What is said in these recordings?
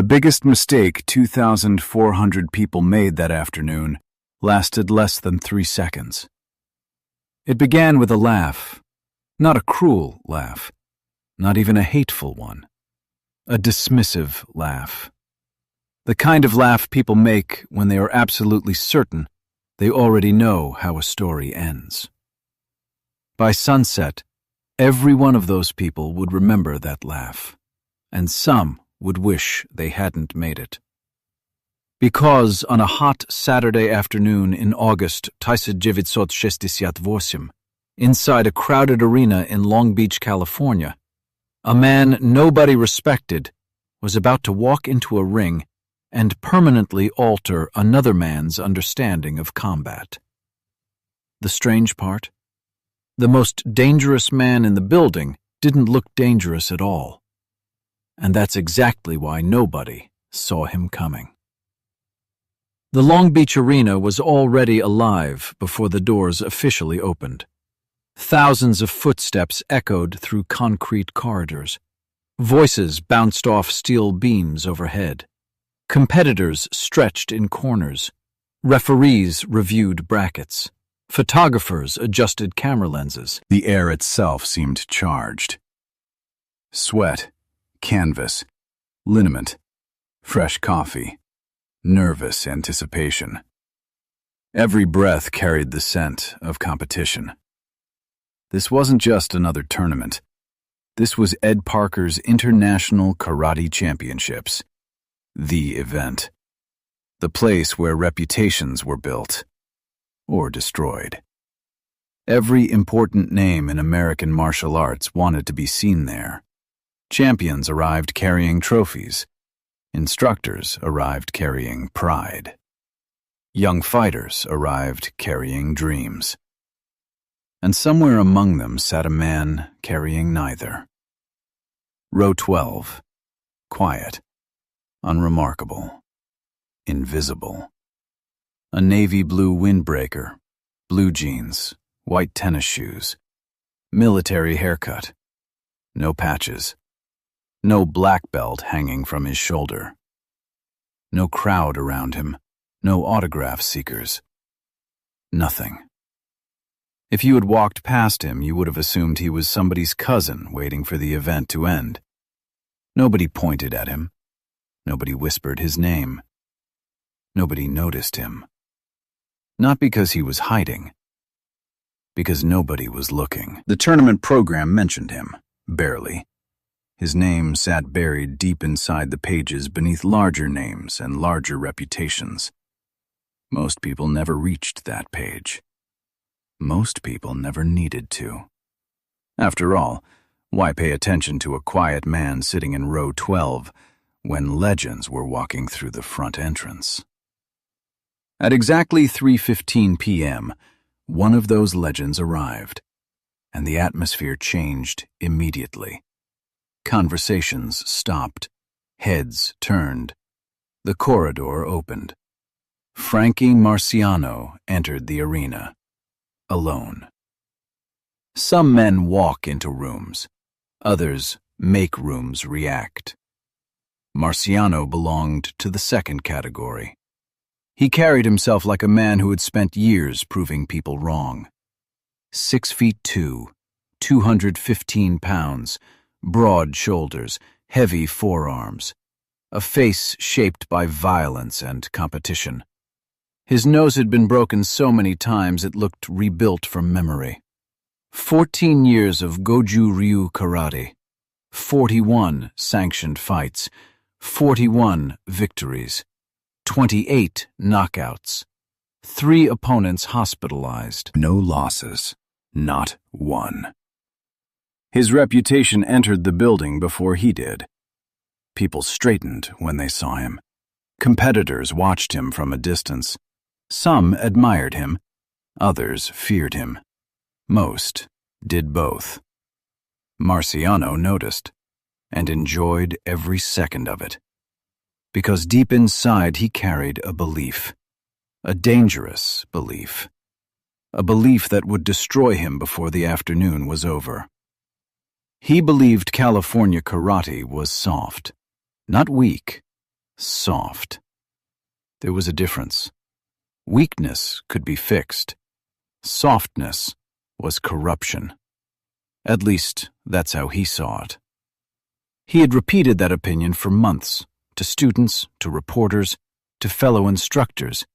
The biggest mistake 2,400 people made that afternoon lasted less than 3 seconds. It began with a laugh, not a cruel laugh, not even a hateful one, a dismissive laugh. The kind of laugh people make when they are absolutely certain they already know how a story ends. By sunset, every one of those people would remember that laugh, and some would wish they hadn't made it. Because on a hot Saturday afternoon in August 1968, inside a crowded arena in Long Beach, California, a man nobody respected was about to walk into a ring and permanently alter another man's understanding of combat. The strange part? The most dangerous man in the building didn't look dangerous at all. And that's exactly why nobody saw him coming. The Long Beach Arena was already alive before the doors officially opened. Thousands of footsteps echoed through concrete corridors. Voices bounced off steel beams overhead. Competitors stretched in corners. Referees reviewed brackets. Photographers adjusted camera lenses. The air itself seemed charged. Sweat, canvas, liniment, fresh coffee, nervous anticipation. Every breath carried the scent of competition. This wasn't just another tournament. This was Ed Parker's International Karate Championships, the event, the place where reputations were built or destroyed. Every important name in American martial arts wanted to be seen there. Champions arrived carrying trophies. Instructors arrived carrying pride. Young fighters arrived carrying dreams. And somewhere among them sat a man carrying neither. Row 12. Quiet. Unremarkable. Invisible. A navy blue windbreaker. Blue jeans. White tennis shoes. Military haircut. No patches. No black belt hanging from his shoulder. No crowd around him. No autograph seekers. Nothing. If you had walked past him, you would have assumed he was somebody's cousin waiting for the event to end. Nobody pointed at him. Nobody whispered his name. Nobody noticed him. Not because he was hiding. Because nobody was looking. The tournament program mentioned him, barely. His name sat buried deep inside the pages beneath larger names and larger reputations. Most people never reached that page. Most people never needed to. After all, why pay attention to a quiet man sitting in row 12 when legends were walking through the front entrance? At exactly 3:15 p.m., one of those legends arrived, and the atmosphere changed immediately. Conversations stopped. Heads turned. The corridor opened. Frankie Marciano entered the arena, alone. Some men walk into rooms. Others make rooms react. Marciano belonged to the second category. He carried himself like a man who had spent years proving people wrong. 6'2", 215 pounds, broad shoulders, heavy forearms, a face shaped by violence and competition. His nose had been broken so many times it looked rebuilt from memory. 14 years of Goju Ryu karate, 41 sanctioned fights, 41 victories, 28 knockouts, 3 opponents hospitalized. No losses, not one. His reputation entered the building before he did. People straightened when they saw him. Competitors watched him from a distance. Some admired him, others feared him. Most did both. Marciano noticed and enjoyed every second of it, because deep inside he carried a belief, a dangerous belief, a belief that would destroy him before the afternoon was over. He believed California karate was soft, not weak, soft. There was a difference. Weakness could be fixed. Softness was corruption. At least, that's how he saw it. He had repeated that opinion for months, to students, to reporters, to fellow instructors.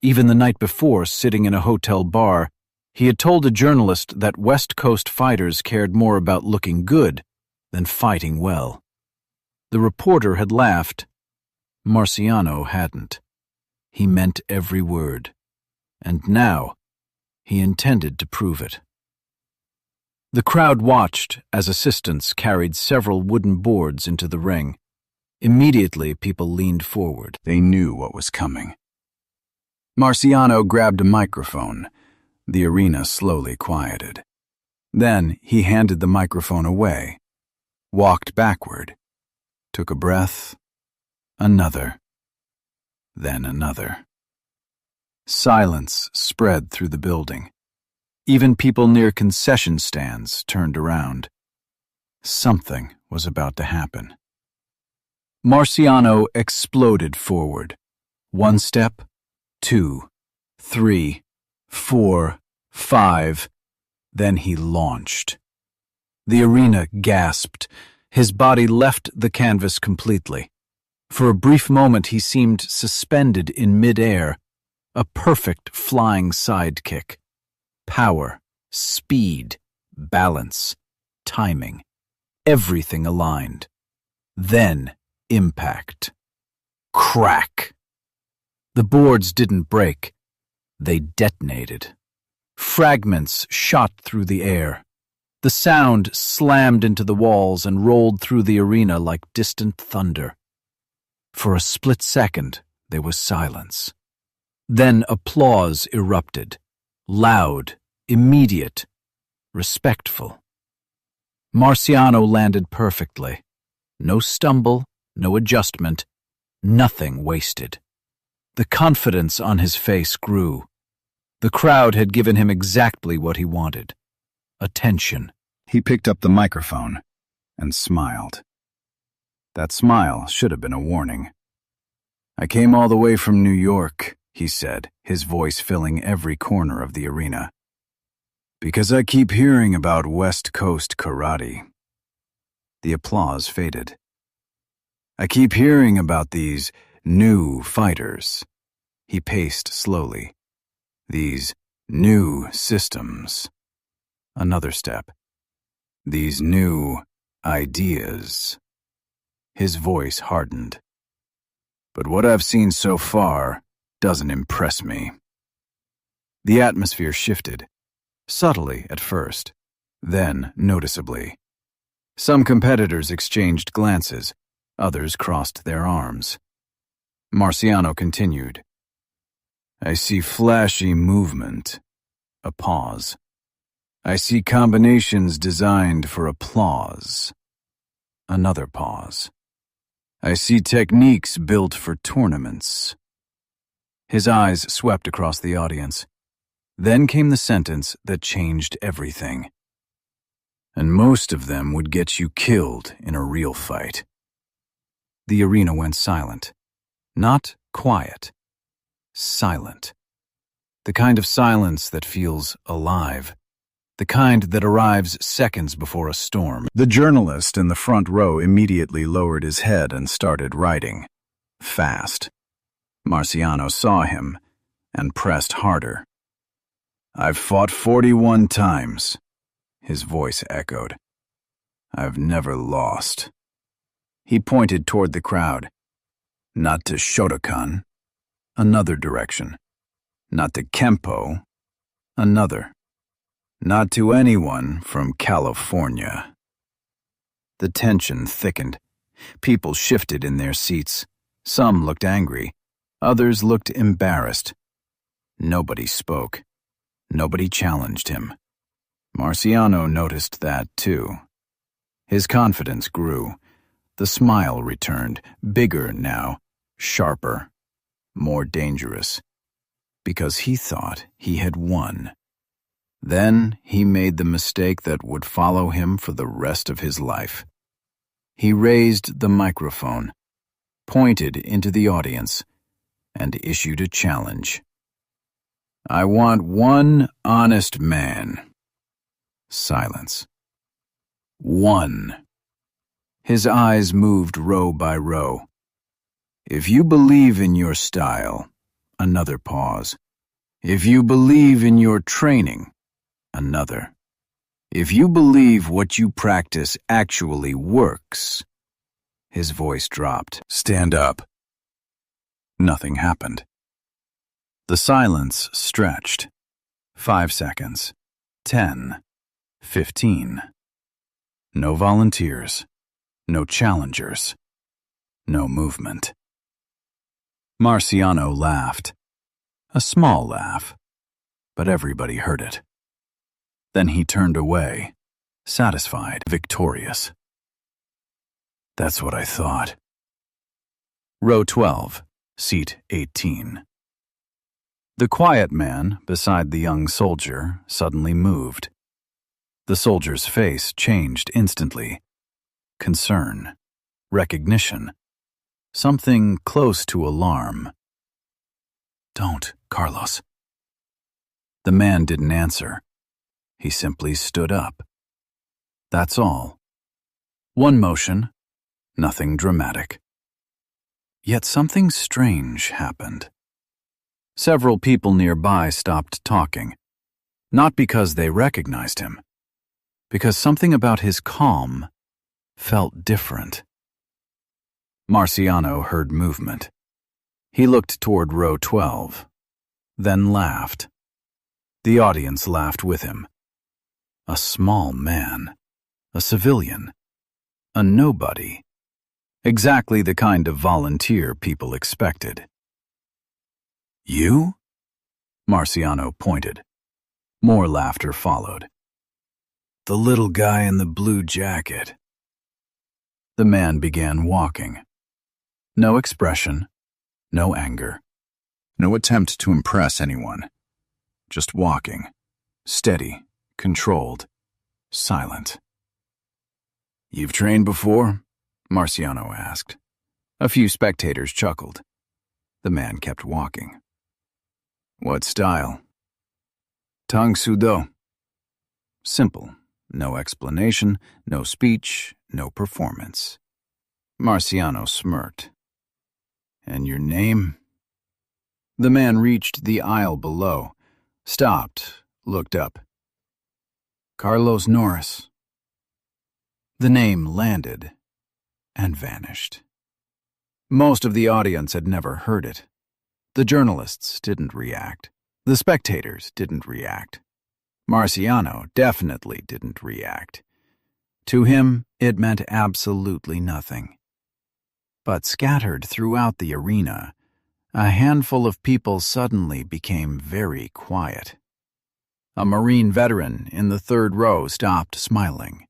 Even the night before, sitting in a hotel bar, he had told a journalist that West Coast fighters cared more about looking good than fighting well. The reporter had laughed. Marciano hadn't. He meant every word. And now, he intended to prove it. The crowd watched as assistants carried several wooden boards into the ring. Immediately, people leaned forward. They knew what was coming. Marciano grabbed a microphone. The arena slowly quieted. Then he handed the microphone away, walked backward, took a breath, another, then another. Silence spread through the building. Even people near concession stands turned around. Something was about to happen. Marciano exploded forward. 1 step, 2, 3, 4, 5. Then he launched. The arena gasped. His body left the canvas completely. For a brief moment he seemed suspended in midair, a perfect flying sidekick. Power, speed, balance, timing, everything aligned. Then impact. Crack! The boards didn't break. They detonated. Fragments shot through the air. The sound slammed into the walls and rolled through the arena like distant thunder. For a split second, there was silence. Then applause erupted. Loud, immediate, respectful. Marciano landed perfectly. No stumble, no adjustment, nothing wasted. The confidence on his face grew. The crowd had given him exactly what he wanted. Attention. He picked up the microphone and smiled. That smile should have been a warning. "I came all the way from New York," he said, his voice filling every corner of the arena, "because I keep hearing about West Coast karate." The applause faded. "I keep hearing about these new fighters." He paced slowly. "These new systems." Another step. "These new ideas." His voice hardened. "But what I've seen so far doesn't impress me." The atmosphere shifted, subtly at first, then noticeably. Some competitors exchanged glances, others crossed their arms. Marciano continued. "I see flashy movement." A pause. "I see combinations designed for applause." Another pause. "I see techniques built for tournaments." His eyes swept across the audience. Then came the sentence that changed everything. "And most of them would get you killed in a real fight." The arena went silent. Not quiet. Silent. The kind of silence that feels alive. The kind that arrives seconds before a storm. The journalist in the front row immediately lowered his head and started writing. Fast. Marciano saw him and pressed harder. "I've fought 41 times," his voice echoed. "I've never lost." He pointed toward the crowd. "Not to Shotokan." Another direction. "Not to Kempo." Another. "Not to anyone from California." The tension thickened. People shifted in their seats. Some looked angry. Others looked embarrassed. Nobody spoke. Nobody challenged him. Marciano noticed that, too. His confidence grew. The smile returned, bigger now, sharper, more dangerous, because he thought he had won. Then he made the mistake that would follow him for the rest of his life. He raised the microphone, pointed into the audience, and issued a challenge. "I want one honest man." Silence. One. His eyes moved row by row. "If you believe in your style," another pause. "If you believe in your training," another. "If you believe what you practice actually works," his voice dropped. "Stand up." Nothing happened. The silence stretched. 5 seconds. 10. 15. No volunteers. No challengers. No movement. Marciano laughed. A small laugh, but everybody heard it. Then he turned away, satisfied, victorious. "That's what I thought." Row 12, seat 18. The quiet man beside the young soldier suddenly moved. The soldier's face changed instantly. Concern, recognition, something close to alarm. "Don't, Carlos." The man didn't answer. He simply stood up. That's all. One motion, nothing dramatic. Yet something strange happened. Several people nearby stopped talking, not because they recognized him, because something about his calm felt different. Marciano heard movement. He looked toward row 12, then laughed. The audience laughed with him. A small man, a civilian, a nobody. Exactly the kind of volunteer people expected. "You?" Marciano pointed. More laughter followed. "The little guy in the blue jacket." The man began walking. No expression, no anger, no attempt to impress anyone. Just walking, steady, controlled, silent. "You've trained before?" Marciano asked. A few spectators chuckled. The man kept walking. "What style?" "Tang Soo Do." Simple. No explanation, no speech, no performance. Marciano smirked. "And your name?" The man reached the aisle below, stopped, looked up. "Carlos Norris." The name landed and vanished. Most of the audience had never heard it. The journalists didn't react. The spectators didn't react. Marciano definitely didn't react. To him, it meant absolutely nothing. But scattered throughout the arena, a handful of people suddenly became very quiet. A Marine veteran in the third row stopped smiling.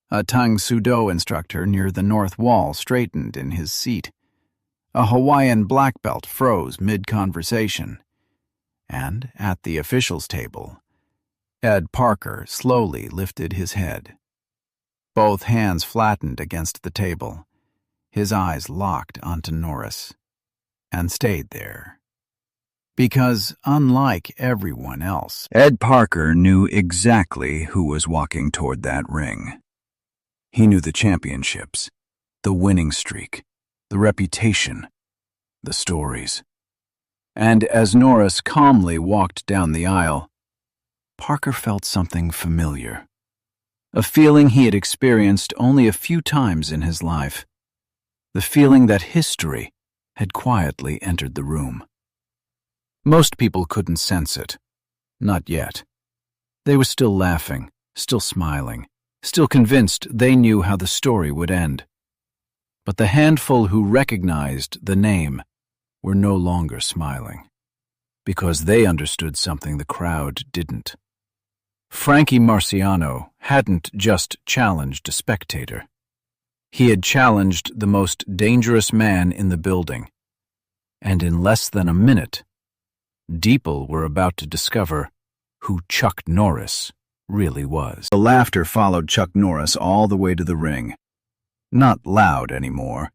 A Tang Soo Do instructor near the north wall straightened in his seat. A Hawaiian black belt froze mid-conversation. And at the officials' table, Ed Parker slowly lifted his head. Both hands flattened against the table, his eyes locked onto Norris, and stayed there. Because, unlike everyone else, Ed Parker knew exactly who was walking toward that ring. He knew the championships, the winning streak, the reputation, the stories. And as Norris calmly walked down the aisle, Parker felt something familiar. A feeling he had experienced only a few times in his life. The feeling that history had quietly entered the room. Most people couldn't sense it. Not yet. They were still laughing, still smiling, still convinced they knew how the story would end. But the handful who recognized the name were no longer smiling, because they understood something the crowd didn't. Frankie Marciano hadn't just challenged a spectator. He had challenged the most dangerous man in the building. And in less than a minute, Deeple were about to discover who Chuck Norris really was. The laughter followed Chuck Norris all the way to the ring. Not loud anymore,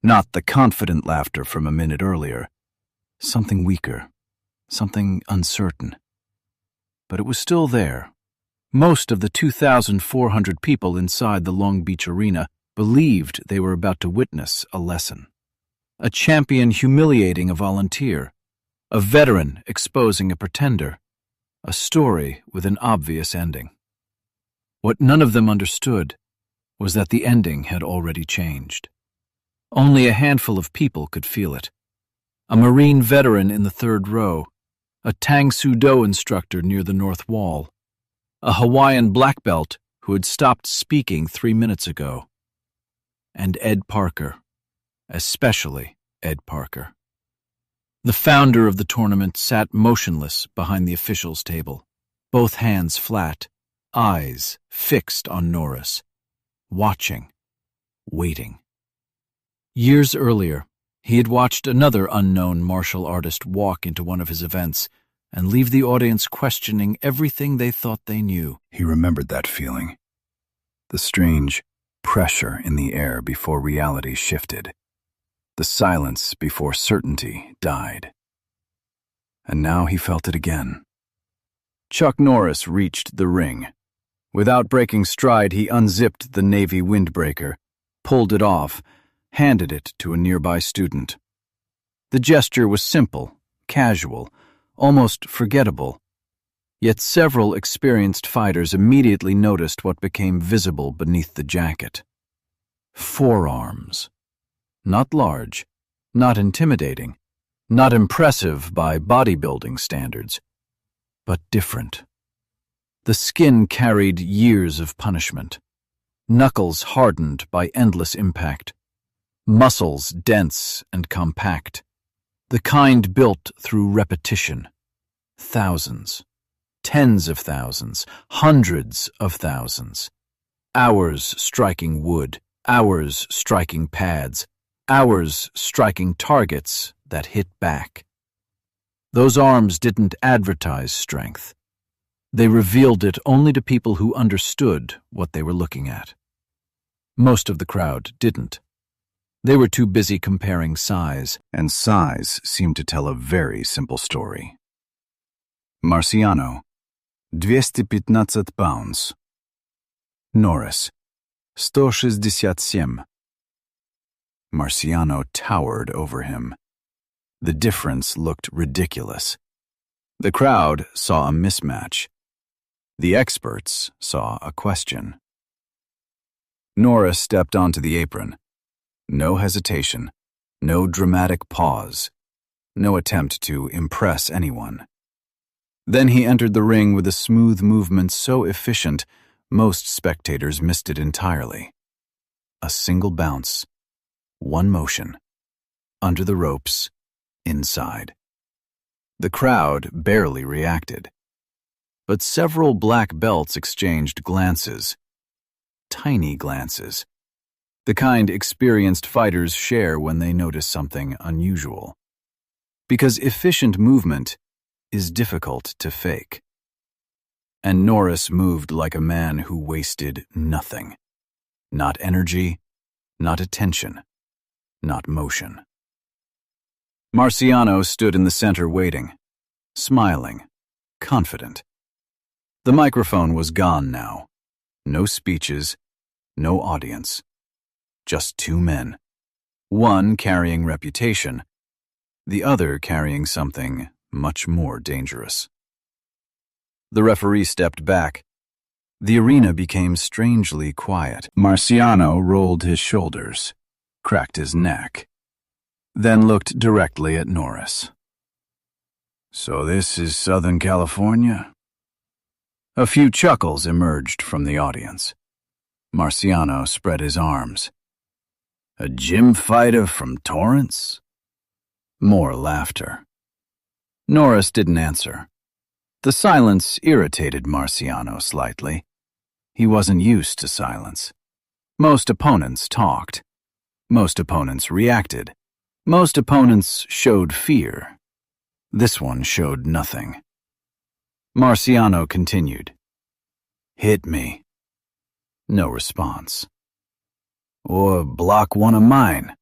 Not the confident laughter from a minute earlier. Something weaker, something uncertain. But it was still there. Most of the 2,400 people inside the Long Beach Arena believed they were about to witness a lesson. A champion humiliating a volunteer, a veteran exposing a pretender, a story with an obvious ending. What none of them understood was that the ending had already changed. Only a handful of people could feel it. A Marine veteran in the third row, a Tang Soo Do instructor near the north wall, a Hawaiian black belt who had stopped speaking 3 minutes ago, and Ed Parker, especially Ed Parker. The founder of the tournament sat motionless behind the officials' table, both hands flat, eyes fixed on Norris, watching, waiting. Years earlier, he had watched another unknown martial artist walk into one of his events and leave the audience questioning everything they thought they knew. He remembered that feeling. The strange pressure in the air before reality shifted. The silence before certainty died. And now he felt it again. Chuck Norris reached the ring. Without breaking stride, he unzipped the Navy windbreaker, pulled it off, handed it to a nearby student. The gesture was simple, casual, almost forgettable. Yet several experienced fighters immediately noticed what became visible beneath the jacket. Forearms. Not large, not intimidating, not impressive by bodybuilding standards, but different. The skin carried years of punishment, knuckles hardened by endless impact, muscles dense and compact, the kind built through repetition. Thousands, tens of thousands, hundreds of thousands. Hours striking wood, hours striking pads, hours striking targets that hit back. Those arms didn't advertise strength. They revealed it only to people who understood what they were looking at. Most of the crowd didn't. They were too busy comparing size, and size seemed to tell a very simple story. Marciano, 215 pounds. Norris, 167. Marciano towered over him. The difference looked ridiculous. The crowd saw a mismatch. The experts saw a question. Norris stepped onto the apron. No hesitation, no dramatic pause, no attempt to impress anyone. Then he entered the ring with a smooth movement so efficient, most spectators missed it entirely. A single bounce, one motion, under the ropes, inside. The crowd barely reacted, but several black belts exchanged glances, tiny glances, the kind experienced fighters share when they notice something unusual. Because efficient movement is difficult to fake. And Norris moved like a man who wasted nothing. Not energy, not attention, not motion. Marciano stood in the center waiting, smiling, confident. The microphone was gone now. No speeches, no audience. Just two men. One carrying reputation, the other carrying something much more dangerous. The referee stepped back. The arena became strangely quiet. Marciano rolled his shoulders, cracked his neck, then looked directly at Norris. So this is Southern California? A few chuckles emerged from the audience. Marciano spread his arms. A gym fighter from Torrance? More laughter. Norris didn't answer. The silence irritated Marciano slightly. He wasn't used to silence. Most opponents talked. Most opponents reacted. Most opponents showed fear. This one showed nothing. Marciano continued. Hit me. No response. Or block one of mine.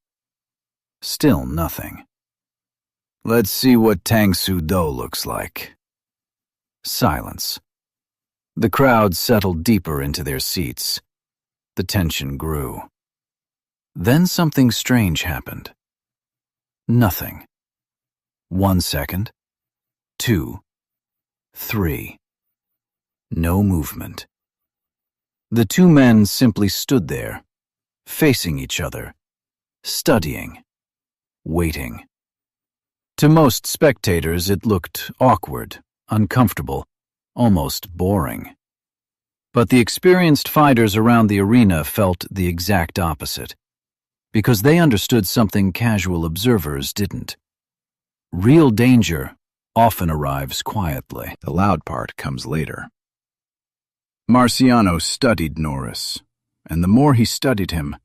Still nothing. Let's see what Tang Soo Do looks like. Silence. The crowd settled deeper into their seats. The tension grew. Then something strange happened. Nothing. 1 second. 2. 3. No movement. The two men simply stood there, facing each other, studying, waiting. To most spectators, it looked awkward, uncomfortable, almost boring. But the experienced fighters around the arena felt the exact opposite, because they understood something casual observers didn't. Real danger often arrives quietly. The loud part comes later. Marciano studied Norris, and the more he studied him,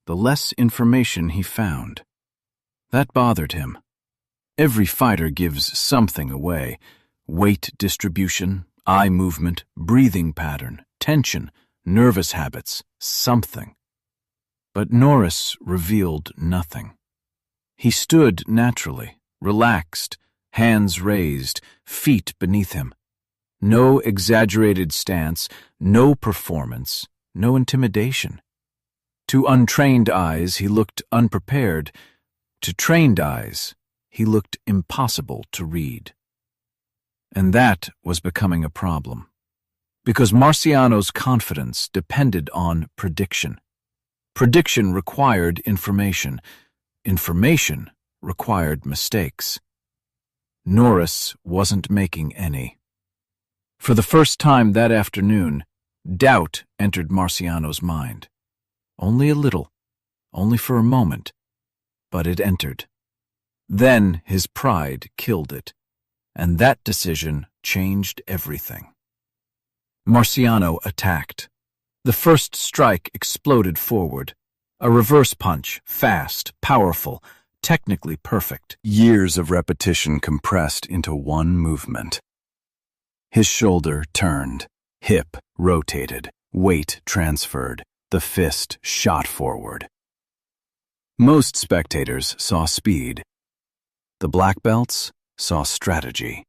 the less information he found. That bothered him. Every fighter gives something away: weight distribution, eye movement, breathing pattern, tension, nervous habits, something. But Norris revealed nothing. He stood naturally, relaxed, hands raised, feet beneath him. No exaggerated stance, no performance, no intimidation. To untrained eyes, he looked unprepared. To trained eyes, he looked impossible to read. And that was becoming a problem, because Marciano's confidence depended on prediction. Prediction required information. Information required mistakes. Norris wasn't making any. For the first time that afternoon, doubt entered Marciano's mind. Only a little, only for a moment, but it entered. Then his pride killed it, and that decision changed everything. Marciano attacked. The first strike exploded forward. A reverse punch, fast, powerful, technically perfect. Years of repetition compressed into one movement. His shoulder turned, hip rotated, weight transferred, the fist shot forward. Most spectators saw speed. The black belts saw strategy.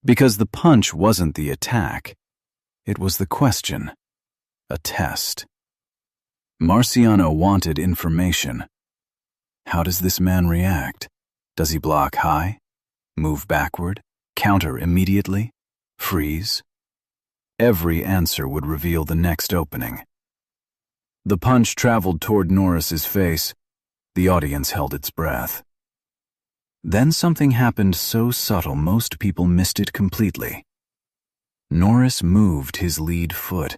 Because the punch wasn't the attack, it was the question, a test. Marciano wanted information. How does this man react? Does he block high, move backward, counter immediately, freeze? Every answer would reveal the next opening. The punch traveled toward Norris's face. The audience held its breath. Then something happened so subtle most people missed it completely. Norris moved his lead foot,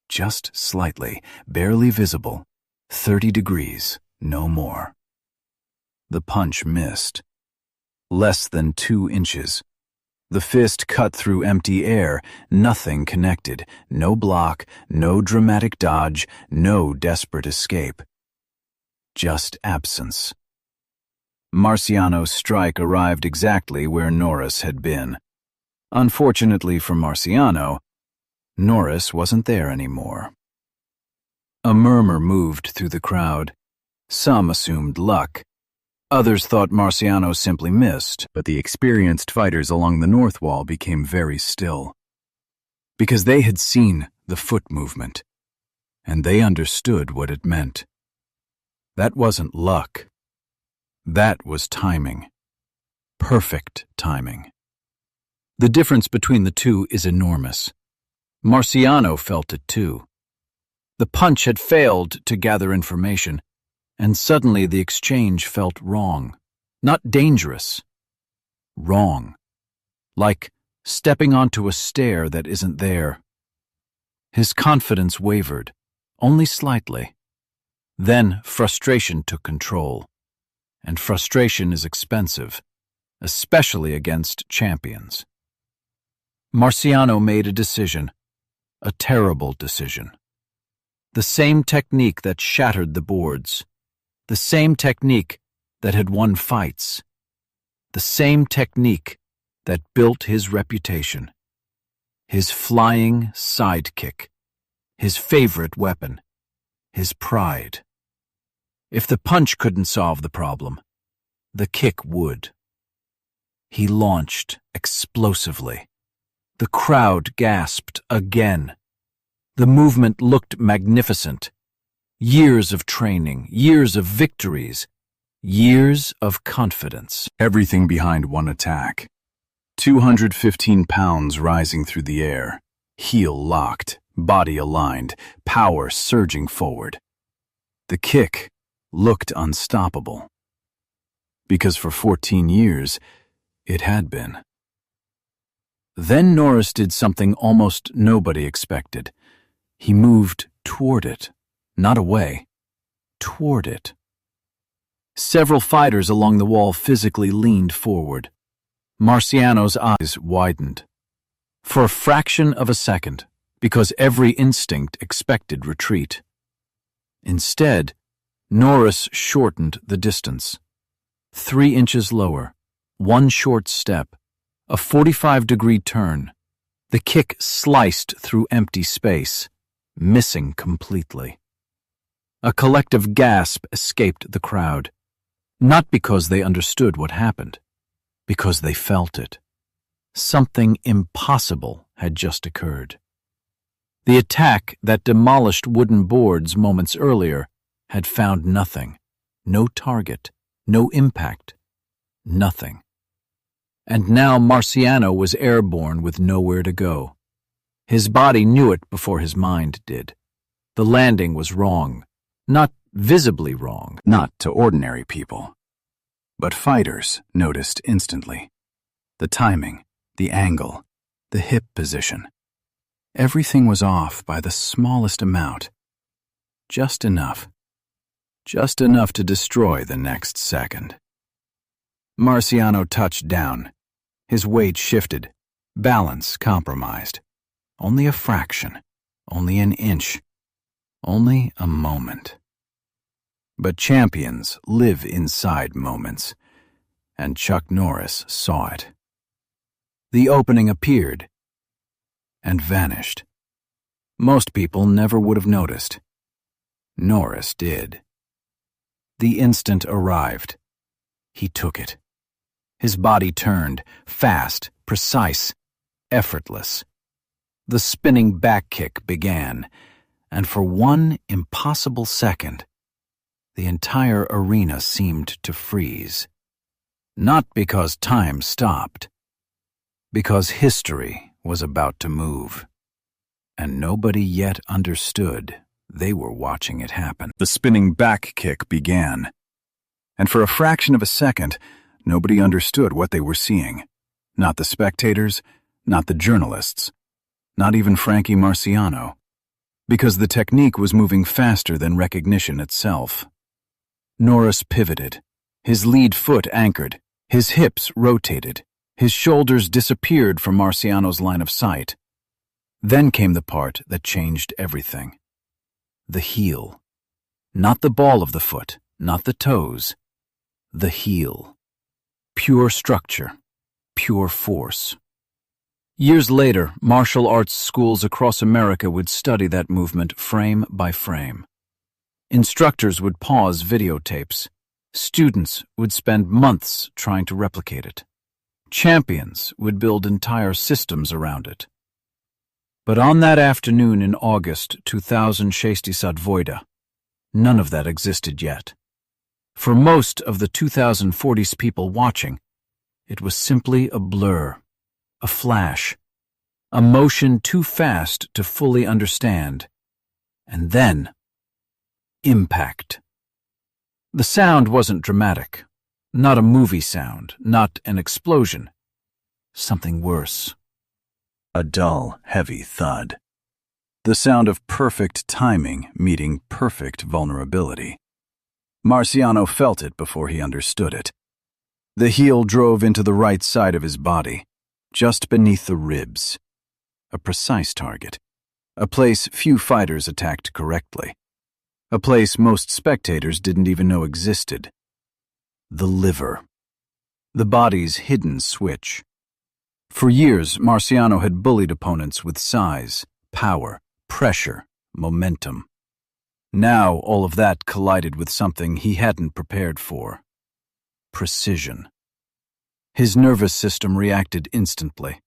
just slightly, barely visible, 30 degrees, no more. The punch missed. Less than 2 inches. The fist cut through empty air, nothing connected, no block, no dramatic dodge, no desperate escape. Just absence. Marciano's strike arrived exactly where Norris had been. Unfortunately for Marciano, Norris wasn't there anymore. A murmur moved through the crowd. Some assumed luck. Others thought Marciano simply missed, but the experienced fighters along the north wall became very still. Because they had seen the foot movement, and they understood what it meant. That wasn't luck. That was timing. Perfect timing. The difference between the two is enormous. Marciano felt it too. The punch had failed to gather information, and suddenly the exchange felt wrong. Not dangerous. Wrong. Like stepping onto a stair that isn't there. His confidence wavered, only slightly. Then frustration took control. And frustration is expensive, especially against champions. Marciano made a decision, a terrible decision. The same technique that shattered the boards, the same technique that had won fights, the same technique that built his reputation, his flying sidekick, his favorite weapon, his pride. If the punch couldn't solve the problem, the kick would. He launched explosively. The crowd gasped again. The movement looked magnificent. Years of training, years of victories, years of confidence. Everything behind one attack. 215 pounds rising through the air, heel locked, body aligned, power surging forward. The kick looked unstoppable. Because for 14 years, it had been. Then Norris did something almost nobody expected. He moved toward it, not away, toward it. Several fighters along the wall physically leaned forward. Marciano's eyes widened. For a fraction of a second, because every instinct expected retreat. Instead, Norris shortened the distance. 3 inches lower, one short step, a 45-degree turn. The kick sliced through empty space, missing completely. A collective gasp escaped the crowd, not because they understood what happened, because they felt it. Something impossible had just occurred. The attack that demolished wooden boards moments earlier had found nothing, no target, no impact, nothing. And now Marciano was airborne with nowhere to go. His body knew it before his mind did. The landing was wrong, not visibly wrong, not to ordinary people. But fighters noticed instantly. The timing, the angle, the hip position. Everything was off by the smallest amount. Just enough. Just enough to destroy the next second. Marciano touched down. His weight shifted. Balance compromised. Only a fraction. Only an inch. Only a moment. But champions live inside moments, and Chuck Norris saw it. The opening appeared and vanished. Most people never would have noticed. Norris did. The instant arrived. He took it. His body turned, fast, precise, effortless. The spinning back kick began, and for one impossible second, the entire arena seemed to freeze. Not because time stopped, because history was about to move, and nobody yet understood they were watching it happen. The spinning back kick began, and for a fraction of a second, nobody understood what they were seeing. Not the spectators, not the journalists, not even Frankie Marciano, because the technique was moving faster than recognition itself. Norris pivoted, his lead foot anchored, his hips rotated, his shoulders disappeared from Marciano's line of sight. Then came the part that changed everything. The heel. Not the ball of the foot, not the toes. The heel. Pure structure, pure force. Years later, martial arts schools across America would study that movement frame by frame. Instructors would pause videotapes. Students would spend months trying to replicate it. Champions would build entire systems around it. But on that afternoon in August 2067, none of that existed yet. For most of the 2040s people watching, it was simply a blur, a flash, a motion too fast to fully understand. And then, impact. The sound wasn't dramatic, not a movie sound, not an explosion. Something worse. A dull, heavy thud. The sound of perfect timing meeting perfect vulnerability. Marciano felt it before he understood it. The heel drove into the right side of his body, just beneath the ribs. A precise target. A place few fighters attacked correctly. A place most spectators didn't even know existed. The liver. The body's hidden switch. For years, Marciano had bullied opponents with size, power, pressure, momentum. Now all of that collided with something he hadn't prepared for. Precision. His nervous system reacted instantly.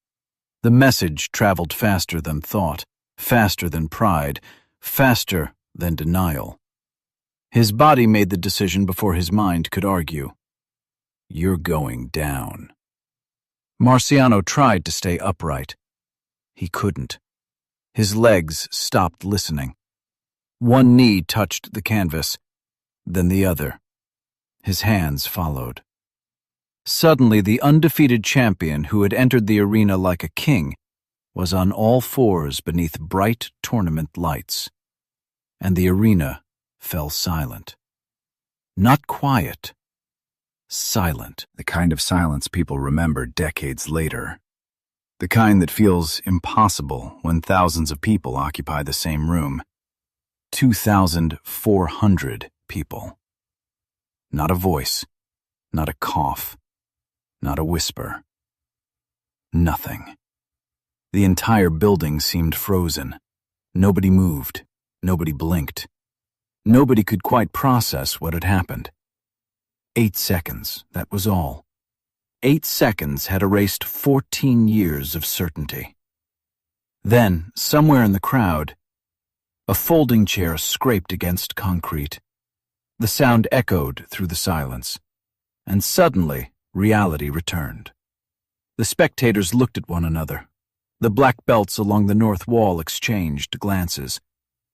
The message traveled faster than thought, faster than pride, faster than denial. His body made the decision before his mind could argue. You're going down. Marciano tried to stay upright. He couldn't. His legs stopped listening. One knee touched the canvas, then the other. His hands followed. Suddenly, the undefeated champion who had entered the arena like a king was on all fours beneath bright tournament lights. And the arena fell silent. Not quiet. Silent. The kind of silence people remember decades later. The kind that feels impossible when thousands of people occupy the same room. 2,400 people. Not a voice, not a cough, not a whisper. Nothing. The entire building seemed frozen. Nobody moved. Nobody blinked. Nobody could quite process what had happened. 8 seconds, that was all. 8 seconds had erased 14 years of certainty. Then, somewhere in the crowd, a folding chair scraped against concrete. The sound echoed through the silence, and suddenly reality returned. The spectators looked at one another. The black belts along the north wall exchanged glances.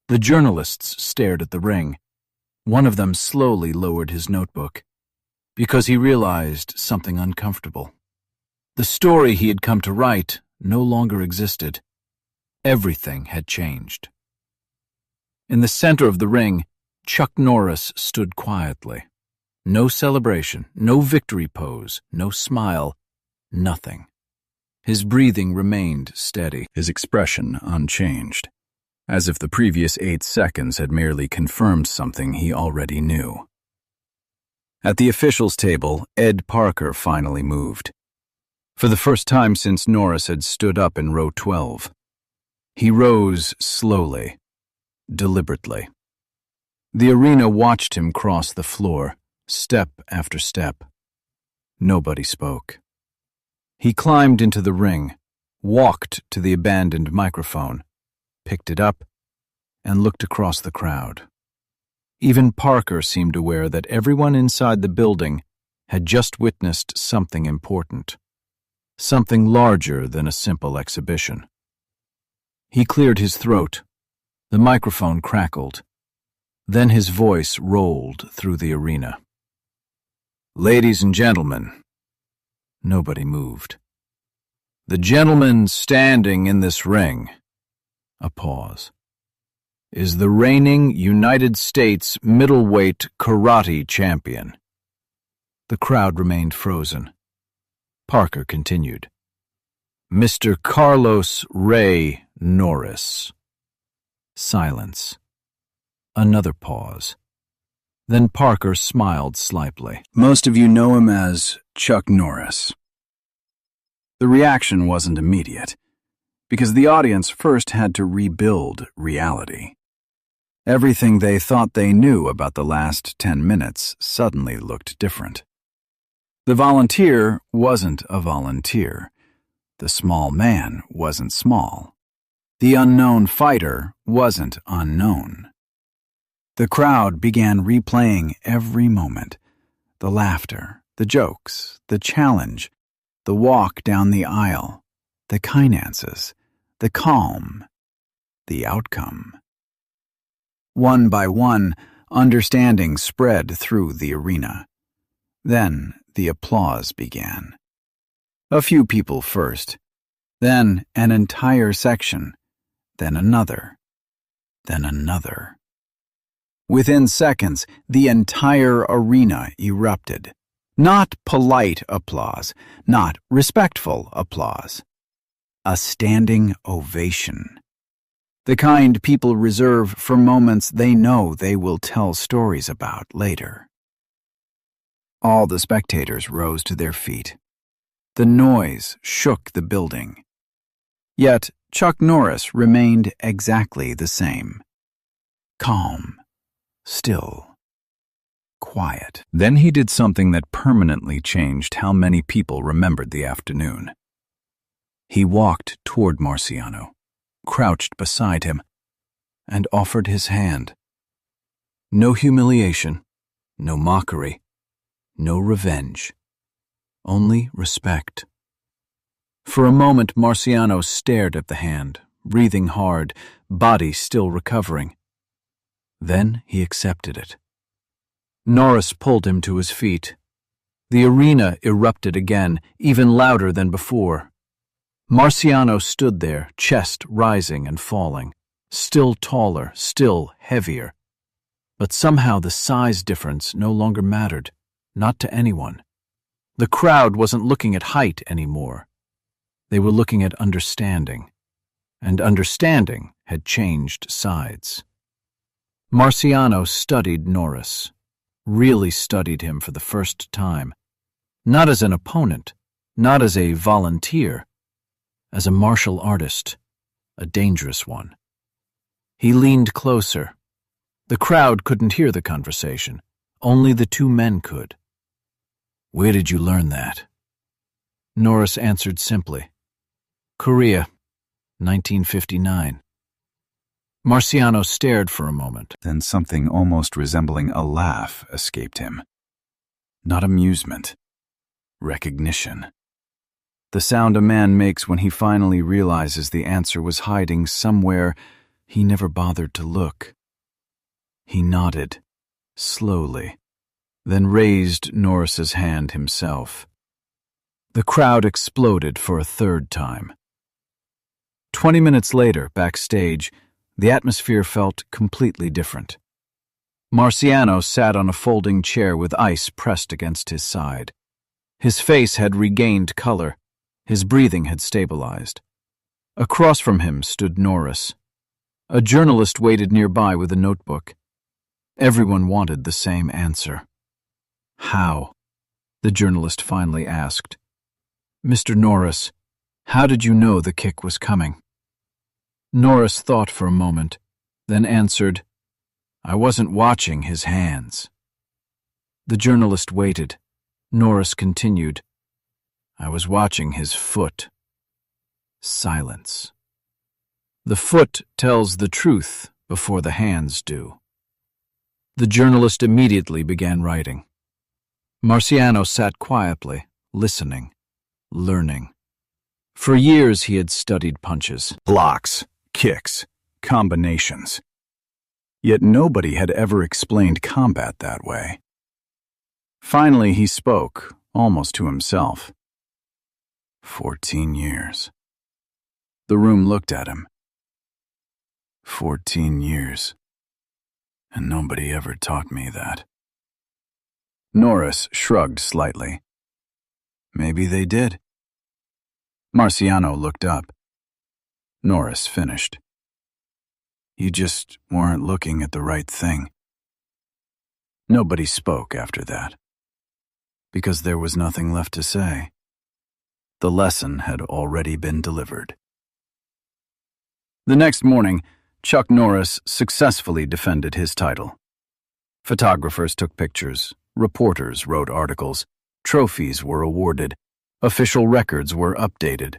The journalists stared at the ring. One of them slowly lowered his notebook, because he realized something uncomfortable. The story he had come to write no longer existed. Everything had changed. In the center of the ring, Chuck Norris stood quietly. No celebration, no victory pose, no smile, nothing. His breathing remained steady, his expression unchanged, as if the previous 8 seconds had merely confirmed something he already knew. At the officials' table, Ed Parker finally moved. For the first time since Norris had stood up in row 12. He rose slowly, deliberately. The arena watched him cross the floor, step after step. Nobody spoke. He climbed into the ring, walked to the abandoned microphone, picked it up, and looked across the crowd. Even Parker seemed aware that everyone inside the building had just witnessed something important, something larger than a simple exhibition. He cleared his throat. The microphone crackled. Then his voice rolled through the arena. Ladies and gentlemen. Nobody moved. The gentleman standing in this ring, a pause, is the reigning United States middleweight karate champion. The crowd remained frozen. Parker continued. Mr. Carlos Ray Norris. Silence. Another pause. Then Parker smiled slightly. Most of you know him as Chuck Norris. The reaction wasn't immediate, because the audience first had to rebuild reality. Everything they thought they knew about the last 10 minutes suddenly looked different. The volunteer wasn't a volunteer. The small man wasn't small. The unknown fighter wasn't unknown. The crowd began replaying every moment. The laughter, the jokes, the challenge, the walk down the aisle, the finances, the calm, the outcome. One by one, understanding spread through the arena. Then the applause began. A few people first, then an entire section, then another, then another. Within seconds, the entire arena erupted. Not polite applause, not respectful applause. A standing ovation. The kind people reserve for moments they know they will tell stories about later. All the spectators rose to their feet. The noise shook the building. Yet Chuck Norris remained exactly the same. Calm, still, quiet. Then he did something that permanently changed how many people remembered the afternoon. He walked toward Marciano, crouched beside him, and offered his hand. No humiliation, no mockery, no revenge, only respect. For a moment, Marciano stared at the hand, breathing hard, body still recovering. Then he accepted it. Norris pulled him to his feet. The arena erupted again, even louder than before. Marciano stood there, chest rising and falling, still taller, still heavier. But somehow the size difference no longer mattered, not to anyone. The crowd wasn't looking at height anymore. They were looking at understanding, and understanding had changed sides. Marciano studied Norris, really studied him for the first time, not as an opponent, not as a volunteer, as a martial artist, a dangerous one. He leaned closer. The crowd couldn't hear the conversation. Only the two men could. "Where did you learn that?" Norris answered simply. "Korea, 1959. Marciano stared for a moment. Then something almost resembling a laugh escaped him. Not amusement. Recognition. The sound a man makes when he finally realizes the answer was hiding somewhere he never bothered to look. He nodded, slowly, then raised Norris's hand himself. The crowd exploded for a third time. 20 minutes later, backstage, the atmosphere felt completely different. Marciano sat on a folding chair with ice pressed against his side. His face had regained color. His breathing had stabilized. Across from him stood Norris. A journalist waited nearby with a notebook. Everyone wanted the same answer. "How?" the journalist finally asked. "Mr. Norris, how did you know the kick was coming?" Norris thought for a moment, then answered, "I wasn't watching his hands." The journalist waited. Norris continued, "I was watching his foot." Silence. The foot tells the truth before the hands do. The journalist immediately began writing. Marciano sat quietly, listening, learning. For years he had studied punches, blocks, kicks, combinations. Yet nobody had ever explained combat that way. Finally he spoke, almost to himself. 14 years. The room looked at him. 14 years. And nobody ever taught me that. Norris shrugged slightly. Maybe they did. Marciano looked up. Norris finished. You just weren't looking at the right thing. Nobody spoke after that, because there was nothing left to say. The lesson had already been delivered. The next morning, Chuck Norris successfully defended his title. Photographers took pictures, reporters wrote articles, trophies were awarded, official records were updated.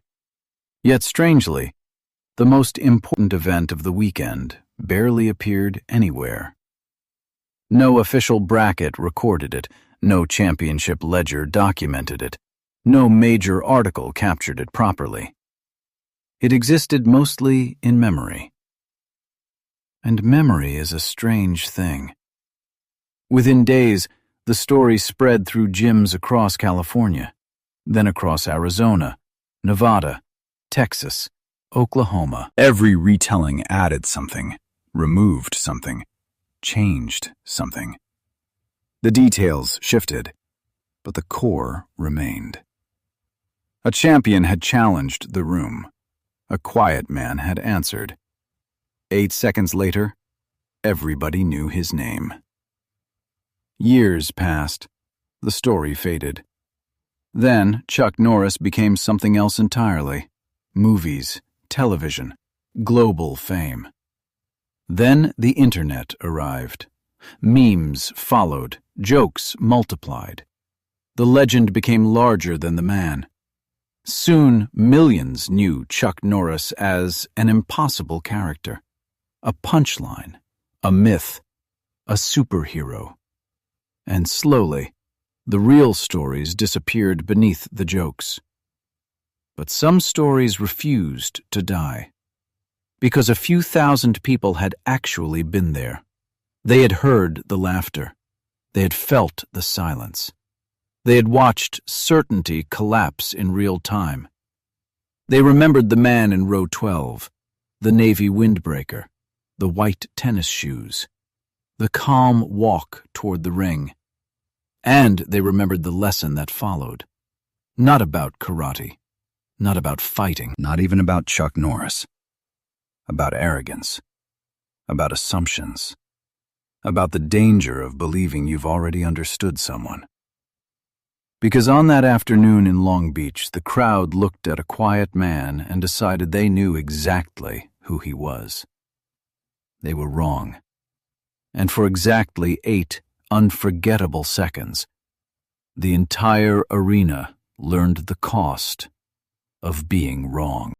Yet strangely, the most important event of the weekend barely appeared anywhere. No official bracket recorded it, no championship ledger documented it, no major article captured it properly. It existed mostly in memory. And memory is a strange thing. Within days, the story spread through gyms across California, then across Arizona, Nevada, Texas, Oklahoma. Every retelling added something, removed something, changed something. The details shifted, but the core remained. A champion had challenged the room. A quiet man had answered. 8 seconds later, everybody knew his name. Years passed. The story faded. Then Chuck Norris became something else entirely. Movies, television, global fame. Then the internet arrived. Memes followed, jokes multiplied. The legend became larger than the man. Soon, millions knew Chuck Norris as an impossible character, a punchline, a myth, a superhero. And slowly, the real stories disappeared beneath the jokes. But some stories refused to die, because a few thousand people had actually been there. They had heard the laughter. They had felt the silence. They had watched certainty collapse in real time. They remembered the man in row 12, the navy windbreaker, the white tennis shoes, the calm walk toward the ring. And they remembered the lesson that followed. Not about karate, not about fighting, Not even about Chuck Norris. About arrogance. About assumptions. About the danger of believing you've already understood someone. Because on that afternoon in Long Beach, the crowd looked at a quiet man and decided they knew exactly who he was. They were wrong. And for exactly 8 unforgettable seconds, the entire arena learned the cost of being wrong.